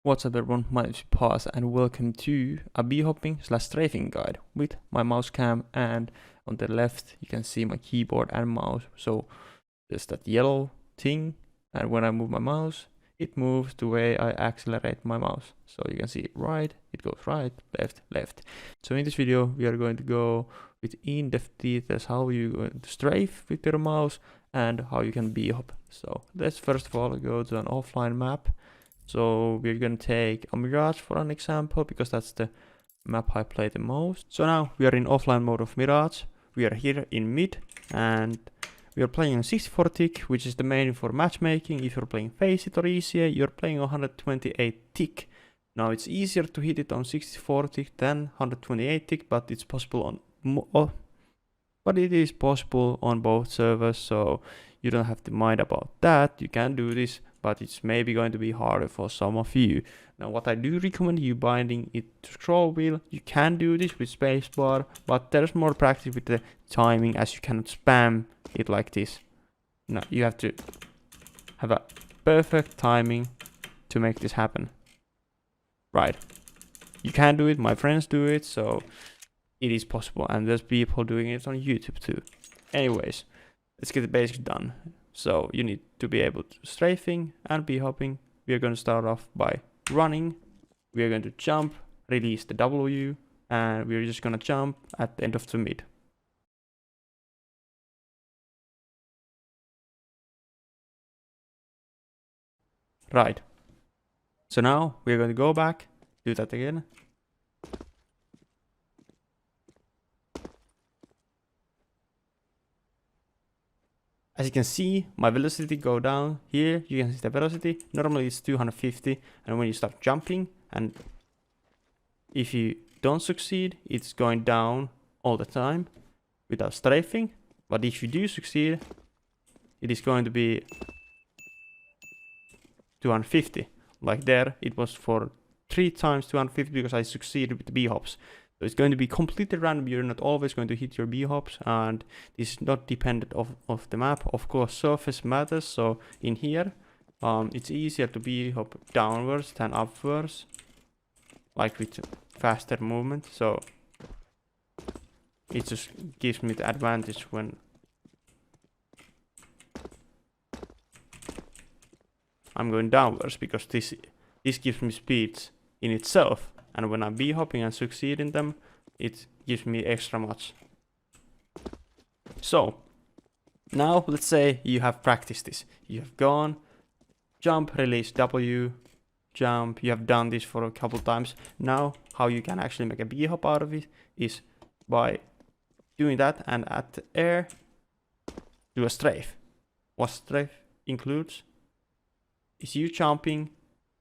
What's up everyone, my name is Bhop and welcome to a bhopping/strafing guide with my mouse cam, and on the left you can see my keyboard and mouse. So there's that yellow thing, and when I move my mouse it moves the way I accelerate my mouse. So you can see right, it goes right, left, left. So in this video we are going to go with in-depth details how you going to strafe with your mouse and how you can bhop. So let's first of all go to an offline map. So we're gonna take a Mirage for an example, because that's the map I play the most. So now we are in offline mode of Mirage. We are here in mid, and we are playing on 64 tick, which is the main for matchmaking. If you're playing Face It or ECA, you're playing on 128 tick. Now it's easier to hit it on 64 tick than 128 tick, but it's possible on but it is possible on both servers, so you don't have to mind about that. You can do this, but it's maybe going to be harder for some of you. Now what I do recommend you binding it to scroll wheel. You can do this with spacebar, but there's more practice with the timing, as you cannot spam it like this. No, you have to have a perfect timing to make this happen. Right. You can do it, my friends do it, so it is possible, and there's people doing it on YouTube too. Anyways, let's get the basics done. So you need to be able to strafing and bhopping. We are going to start off by running. We are going to jump, release the W, and we're just going to jump at the end of the mid. Right. So now we're going to go back, do that again. As you can see, my velocity go down. Here you can see the velocity. Normally it's 250, and when you start jumping, and if you don't succeed, it's going down all the time without strafing. But if you do succeed, it is going to be 250. Like there, it was for 3 times 250 because I succeeded with the bhops. So it's going to be completely random. You're not always going to hit your bhops, and this is not dependent of the map. Of course, surface matters. So in here, it's easier to bhop downwards than upwards, like with faster movement. So it just gives me the advantage when I'm going downwards, because this gives me speeds in itself. And when I'm bhopping and succeed in them, it gives me extra much. So now let's say you have practiced this. You have gone, jump, release W, jump. You have done this for a couple times. Now how you can actually make a bhop out of it is by doing that, and at the air do a strafe. What strafe includes is you jumping,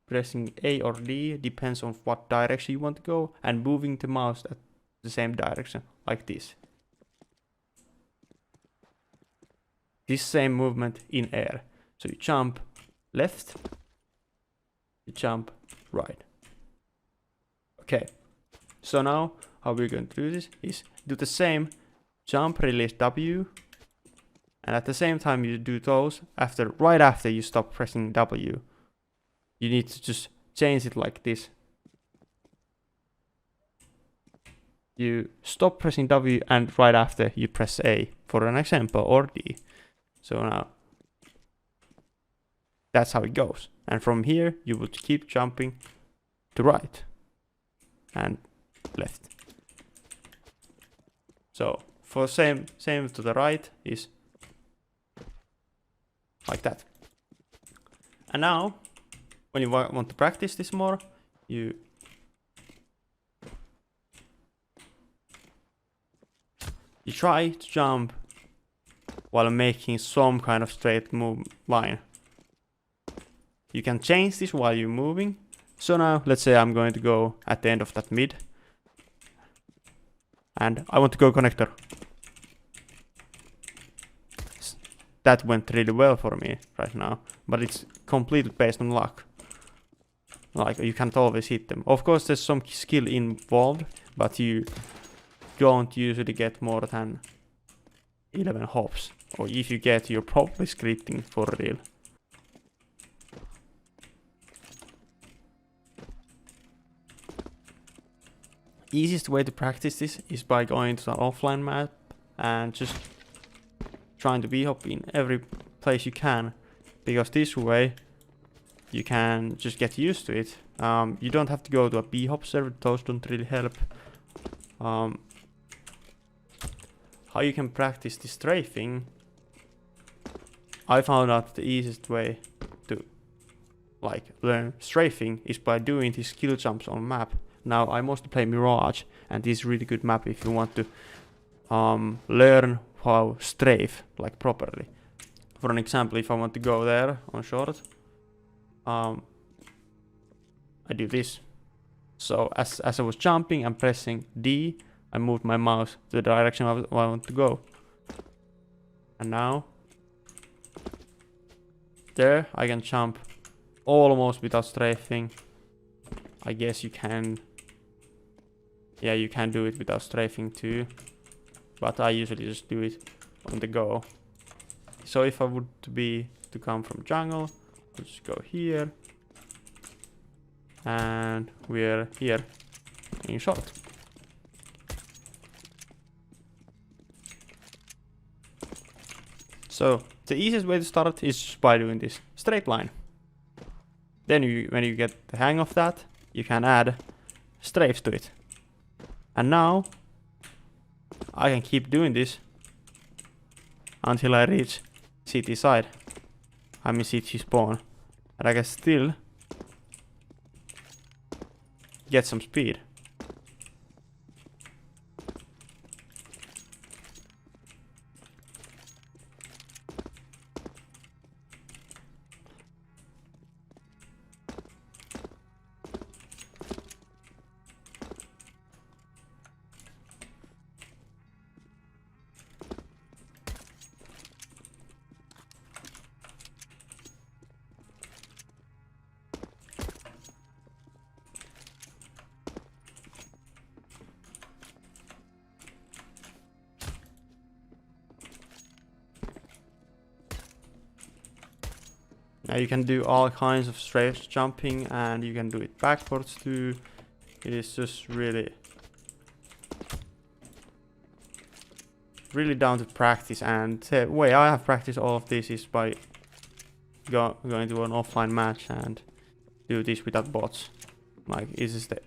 pressing A or D, depends on what direction you want to go, and moving the mouse at the same direction, like this. This same movement in air. So you jump left, you jump right. Okay, so now how we're going to do this is do the same jump, release W, and at the same time you do those right after you stop pressing W. You need to just change it like this. You stop pressing W, and right after you press A, for an example, or D. So now that's how it goes. And from here you would keep jumping to right and left. So for same to the right is like that. And now when you want to practice this more, you try to jump while making some kind of straight move line. You can change this while you're moving. So now let's say I'm going to go at the end of that mid, and I want to go connector. That went really well for me right now, but it's completely based on luck. Like, you can't always hit them. Of course there's some skill involved, but you don't usually get more than 11 hops. Or if you get, you're probably scripting for real. easiest way to practice this is by going to an offline map and just trying to b-hop in every place you can, because this way you can just get used to it. You don't have to go to a b-hop server, those don't really help. How you can practice the strafing, I found out the easiest way to like learn strafing is by doing these skill jumps on map. Now I mostly play Mirage, and this is really good map if you want to learn how strafe like properly. For an example, if I want to go there on short, I do this. So as I was jumping and pressing D, I moved my mouse to the direction I want to go. And now there I can jump almost without strafing. I guess you can. Yeah, you can do it without strafing too, but I usually just do it on the go. So if I would to come from jungle, I'll just go here, and we're here in short. So the easiest way to start is just by doing this straight line. Then when you get the hang of that, you can add strafes to it. And now I can keep doing this until I reach city side. I mean city spawn. And I can still get some speed. Now you can do all kinds of strafe jumping, and you can do it backwards too. It is just really down to practice, and the way I have practiced all of this is by going to an offline match and do this without bots. Like, this is the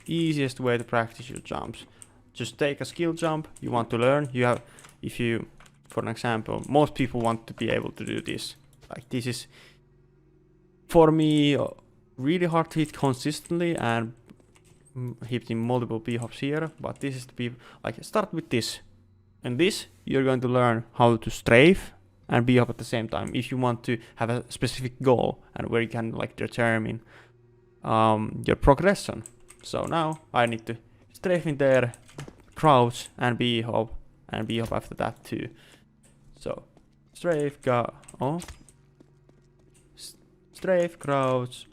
easiest way to practice your jumps. Just take a skill jump you want to learn. For an example, most people want to be able to do this. Like, this is for me really hard to hit consistently and hitting multiple b-hops here, but this is the people like start with this, and this you're going to learn how to strafe and b-hop at the same time if you want to have a specific goal and where you can like determine your progression. So now I need to strafe in there, crouch and b-hop after that too. So strafe, strafe, crouch.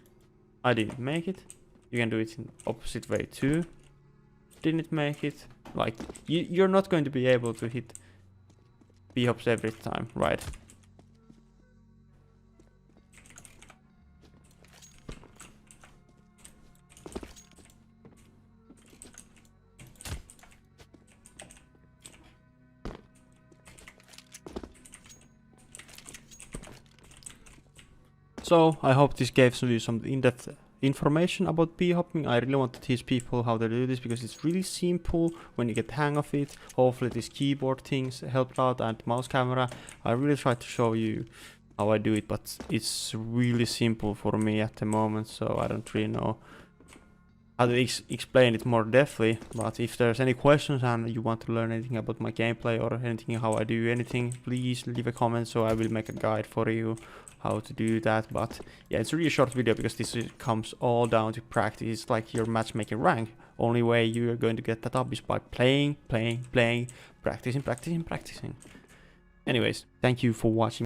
I didn't make it. You can do it in opposite way too. Didn't make it. Like, you're not going to be able to hit b-hops every time, right? So I hope this gave you some in-depth information about b-hopping. I really want to teach people how to do this because it's really simple when you get the hang of it. Hopefully these keyboard things helped out, and mouse camera. I really tried to show you how I do it, but it's really simple for me at the moment, so I don't really know how to explain it more deftly. But if there's any questions and you want to learn anything about my gameplay or anything how I do anything, please leave a comment so I will make a guide for you how to do that. But yeah, it's a really short video because this comes all down to practice. It's like your matchmaking rank. Only way you are going to get that up is by playing, practicing. Anyways, thank you for watching.